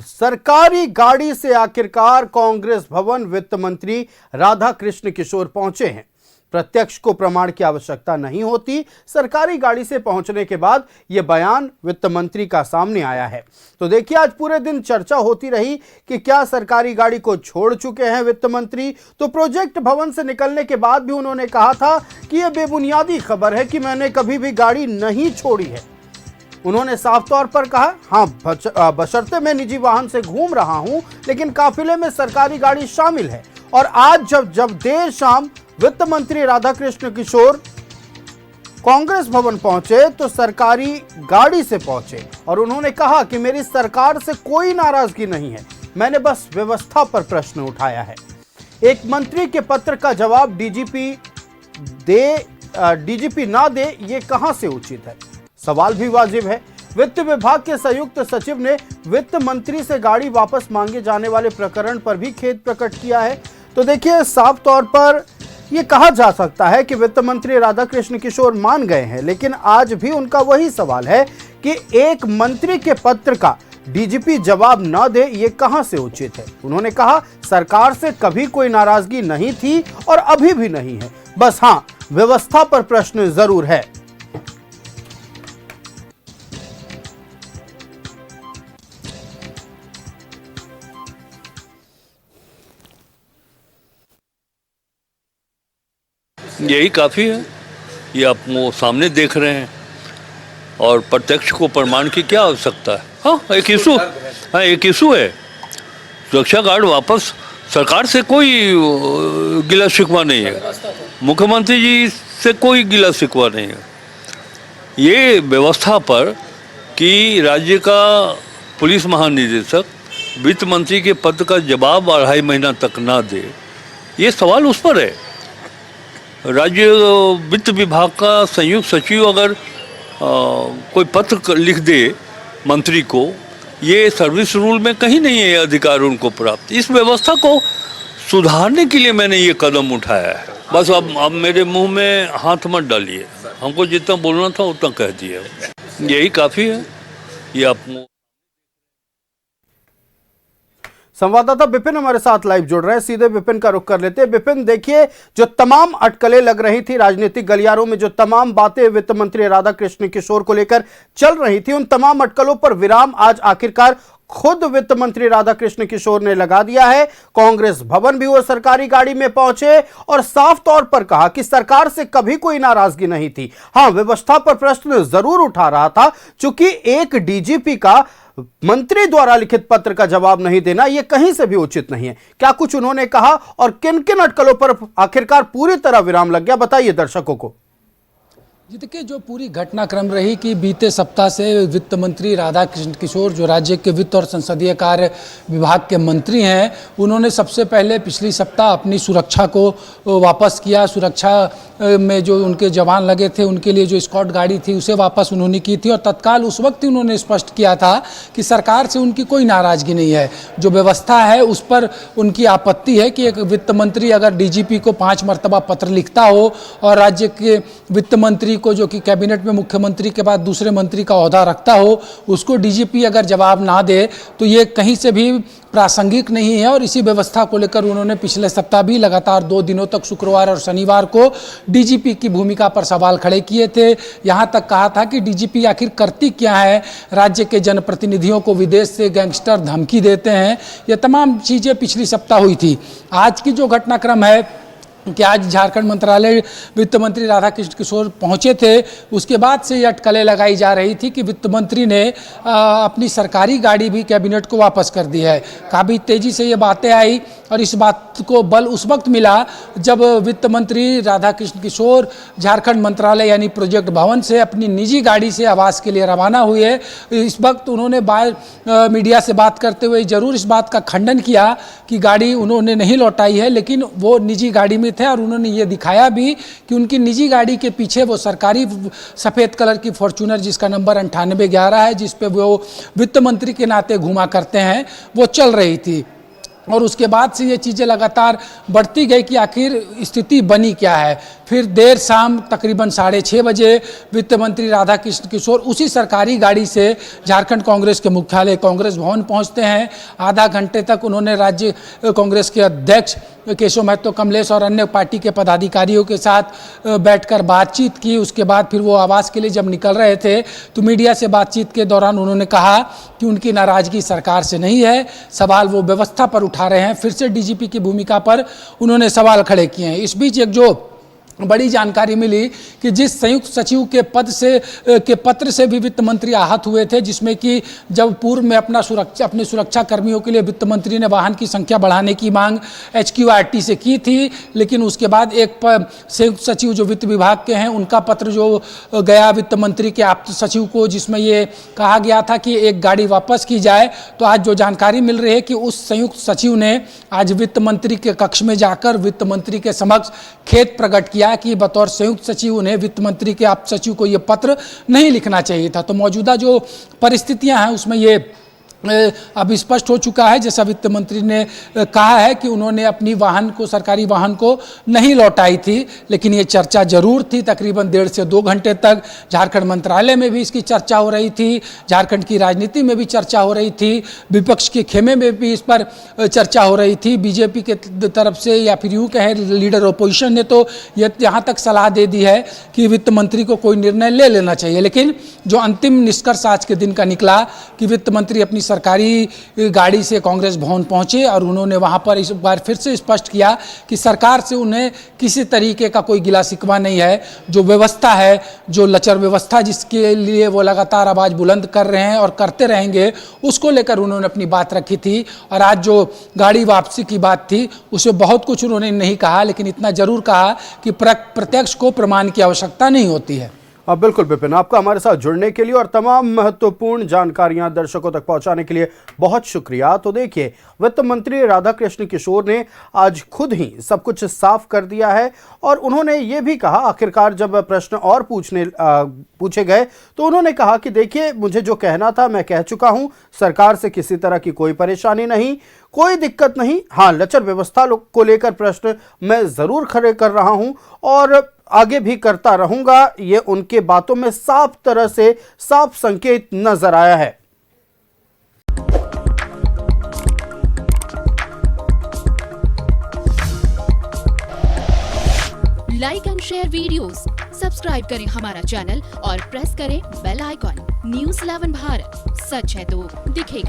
सरकारी गाड़ी से आखिरकार कांग्रेस भवन वित्त मंत्री राधा कृष्ण किशोर पहुंचे हैं। प्रत्यक्ष को प्रमाण की आवश्यकता नहीं होती। सरकारी गाड़ी से पहुंचने के बाद यह बयान वित्त मंत्री का सामने आया है। तो देखिए, आज पूरे दिन चर्चा होती रही कि क्या सरकारी गाड़ी को छोड़ चुके हैं वित्त मंत्री। तो प्रोजेक्ट भवन से निकलने के बाद भी उन्होंने कहा था कि यह बेबुनियादी खबर है कि मैंने कभी भी गाड़ी नहीं छोड़ी है। उन्होंने साफ तौर पर कहा, हाँ, बशर्ते मैं निजी वाहन से घूम रहा हूं, लेकिन काफिले में सरकारी गाड़ी शामिल है। और आज जब देर शाम वित्त मंत्री राधा कृष्ण किशोर कांग्रेस भवन पहुंचे तो सरकारी गाड़ी से पहुंचे और उन्होंने कहा कि मेरी सरकार से कोई नाराजगी नहीं है, मैंने बस व्यवस्था पर प्रश्न उठाया है। एक मंत्री के पत्र का जवाब डीजीपी ना दे, ये कहां से उचित है? सवाल भी वाजिब है। वित्त विभाग के संयुक्त सचिव ने वित्त मंत्री से गाड़ी वापस मांगे जाने वाले प्रकरण पर भी खेद प्रकट किया है। तो देखिए, साफ तौर पर यह कहा जा सकता है कि वित्त मंत्री राधा कृष्ण किशोर मान गए हैं, लेकिन आज भी उनका वही सवाल है कि एक मंत्री के पत्र का डीजीपी जवाब न दे, ये कहां से उचित है। उन्होंने कहा, सरकार से कभी कोई नाराजगी नहीं थी और अभी भी नहीं है, बस हाँ, व्यवस्था पर प्रश्न जरूर है। यही काफ़ी है, ये आप वो सामने देख रहे हैं और प्रत्यक्ष को प्रमाण की क्या आवश्यकता है। हाँ, एक इशू है। सुरक्षा गार्ड वापस, सरकार से कोई गिला शिकवा नहीं है, मुख्यमंत्री जी से कोई गिला शिकवा नहीं है। ये व्यवस्था पर कि राज्य का पुलिस महानिदेशक वित्त मंत्री के पत्र का जवाब 2.5 महीना तक ना दे, ये सवाल उस पर है। राज्य वित्त विभाग का संयुक्त सचिव अगर कोई पत्र लिख दे मंत्री को, ये सर्विस रूल में कहीं नहीं है अधिकार उनको प्राप्त। इस व्यवस्था को सुधारने के लिए मैंने ये कदम उठाया है। बस अब मेरे मुंह में हाथ मत डालिए, हमको जितना बोलना था उतना कह दिए, यही काफ़ी है। ये आप संवाददाता विपिन हमारे साथ लाइव जुड़ रहे हैं, सीधे विपिन का रुख कर लेते हैं। विपिन, देखिए, जो तमाम अटकलें लग रही थी राजनीतिक गलियारों में, जो तमाम बातें वित्त मंत्री राधा कृष्ण किशोर को लेकर चल रही थी, उन तमाम अटकलों पर विराम आज आखिरकार खुद वित्त मंत्री राधा कृष्ण किशोर ने लगा दिया है। कांग्रेस भवन भी वो सरकारी गाड़ी में पहुंचे और साफ तौर पर कहा कि सरकार से कभी कोई नाराजगी नहीं थी। हाँ, व्यवस्था पर प्रश्न जरूर उठा रहा था, चूंकि एक डीजीपी का मंत्री द्वारा लिखित पत्र का जवाब नहीं देना यह कहीं से भी उचित नहीं है। क्या कुछ उन्होंने कहा और किन किन अटकलों पर आखिरकार पूरी तरह विराम लग गया, बताइए दर्शकों को। जी देखिए, जो पूरी घटनाक्रम रही कि बीते सप्ताह से वित्त मंत्री राधा कृष्ण किशोर, जो राज्य के वित्त और संसदीय कार्य विभाग के मंत्री हैं, उन्होंने सबसे पहले पिछली सप्ताह अपनी सुरक्षा को वापस किया। सुरक्षा में जो उनके जवान लगे थे, उनके लिए जो स्कॉट गाड़ी थी, उसे वापस उन्होंने की थी और तत्काल उस वक्त ही उन्होंने स्पष्ट किया था कि सरकार से उनकी कोई नाराजगी नहीं है। जो व्यवस्था है उस पर उनकी आपत्ति है कि एक वित्त मंत्री अगर डीजीपी को 5 मरतबा पत्र लिखता हो और राज्य के वित्त मंत्री को, जो कि कैबिनेट में मुख्यमंत्री के बाद दूसरे मंत्री का ओहदा रखता हो, उसको डीजीपी अगर जवाब ना दे तो ये कहीं से भी प्रासंगिक नहीं है। और इसी व्यवस्था को लेकर उन्होंने पिछले सप्ताह भी लगातार 2 दिनों तक शुक्रवार और शनिवार को डीजीपी की भूमिका पर सवाल खड़े किए थे। यहां तक कहा था कि डीजीपी आखिर करती क्या है, राज्य के जनप्रतिनिधियों को विदेश से गैंगस्टर धमकी देते हैं। ये तमाम चीज़ें पिछली सप्ताह हुई थी। आज की जो घटनाक्रम है कि आज झारखंड मंत्रालय वित्त मंत्री राधा कृष्ण किशोर पहुंचे थे, उसके बाद से ये अटकलें लगाई जा रही थी कि वित्त मंत्री ने अपनी सरकारी गाड़ी भी कैबिनेट को वापस कर दी है। काफ़ी तेज़ी से ये बातें आई और इस बात को बल उस वक्त मिला जब वित्त मंत्री राधा कृष्ण किशोर झारखंड मंत्रालय यानी प्रोजेक्ट भवन से अपनी निजी गाड़ी से आवास के लिए रवाना हुए। इस वक्त उन्होंने मीडिया से बात करते हुए ज़रूर इस बात का खंडन किया कि गाड़ी उन्होंने नहीं लौटाई है, लेकिन वो निजी गाड़ी में थे और उन्होंने ये दिखाया भी कि उनकी निजी गाड़ी के पीछे वो सरकारी सफ़ेद कलर की फॉर्च्यूनर, जिसका नंबर 9811 है, जिस पे वो वित्त मंत्री के नाते घुमा करते हैं, वो चल रही थी। और उसके बाद से ये चीज़ें लगातार बढ़ती गई कि आखिर स्थिति बनी क्या है। फिर देर शाम तकरीबन 6:30 बजे वित्त मंत्री राधा कृष्ण किशोर उसी सरकारी गाड़ी से झारखंड कांग्रेस के मुख्यालय कांग्रेस भवन पहुंचते हैं। आधा घंटे तक उन्होंने राज्य कांग्रेस के अध्यक्ष केशव महतो कमलेश और अन्य पार्टी के पदाधिकारियों के साथ बैठकर बातचीत की। उसके बाद फिर वो आवास के लिए जब निकल रहे थे तो मीडिया से बातचीत के दौरान उन्होंने कहा कि उनकी नाराजगी सरकार से नहीं है, सवाल वो व्यवस्था पर उठा रहे हैं। फिर से डीजीपी की भूमिका पर उन्होंने सवाल खड़े किए हैं। इस बीच एक जो बड़ी जानकारी मिली कि जिस संयुक्त सचिव के पद से के पत्र से भी वित्त मंत्री आहत हुए थे, जिसमें कि जब पूर्व में अपने सुरक्षा कर्मियों के लिए वित्त मंत्री ने वाहन की संख्या बढ़ाने की मांग HQRT से की थी, लेकिन उसके बाद एक संयुक्त सचिव जो वित्त विभाग के हैं उनका पत्र जो गया वित्त मंत्री के आप्त सचिव को, जिसमें ये कहा गया था कि एक गाड़ी वापस की जाए। तो आज जो जानकारी मिल रही है कि उस संयुक्त सचिव ने आज वित्त मंत्री के कक्ष में जाकर वित्त मंत्री के समक्ष खेद प्रकट किया कि बतौर संयुक्त सचिव उन्हें वित्त मंत्री के आप्त सचिव को यह पत्र नहीं लिखना चाहिए था। तो मौजूदा जो परिस्थितियां हैं उसमें ये अब स्पष्ट हो चुका है, जैसा वित्त मंत्री ने कहा है कि उन्होंने अपनी सरकारी वाहन को नहीं लौटाई थी, लेकिन ये चर्चा जरूर थी। तकरीबन 1.5 से 2 घंटे तक झारखंड मंत्रालय में भी इसकी चर्चा हो रही थी, झारखंड की राजनीति में भी चर्चा हो रही थी, विपक्ष के खेमे में भी इस पर चर्चा हो रही थी। बीजेपी के तरफ से या फिर यूँ कहें लीडर अपोजिशन ने तो यहाँ तक सलाह दे दी है कि वित्त मंत्री को कोई निर्णय ले लेना चाहिए। लेकिन जो अंतिम निष्कर्ष आज के दिन का निकला कि वित्त मंत्री अपनी सरकारी गाड़ी से कांग्रेस भवन पहुंचे और उन्होंने वहां पर इस बार फिर से स्पष्ट किया कि सरकार से उन्हें किसी तरीके का कोई गिला शिकवा नहीं है। जो व्यवस्था है, जो लचर व्यवस्था जिसके लिए वो लगातार आवाज़ बुलंद कर रहे हैं और करते रहेंगे, उसको लेकर उन्होंने अपनी बात रखी थी। और आज जो गाड़ी वापसी की बात थी उसमें बहुत कुछ उन्होंने नहीं कहा, लेकिन इतना जरूर कहा कि प्रत्यक्ष को प्रमाण की आवश्यकता नहीं होती है। बिल्कुल विपिन, आपका हमारे साथ जुड़ने के लिए और तमाम महत्वपूर्ण जानकारियां दर्शकों तक पहुंचाने के लिए बहुत शुक्रिया। तो देखिए, वित्त मंत्री राधा कृष्ण किशोर ने आज खुद ही सब कुछ साफ कर दिया है और उन्होंने ये भी कहा, आखिरकार जब प्रश्न और पूछे गए तो उन्होंने कहा कि देखिए, मुझे जो कहना था मैं कह चुका हूं, सरकार से किसी तरह की कोई परेशानी नहीं, कोई दिक्कत नहीं। हाँ, लचर व्यवस्था को लेकर प्रश्न मैं जरूर खड़े कर रहा हूं और आगे भी करता रहूंगा। ये उनके बातों में साफ तरह से साफ संकेत नजर आया है। Like and share videos, subscribe करें हमारा चैनल और प्रेस करें बेल आइकॉन। न्यूज़ 11 भारत, सच है तो दिखेगा।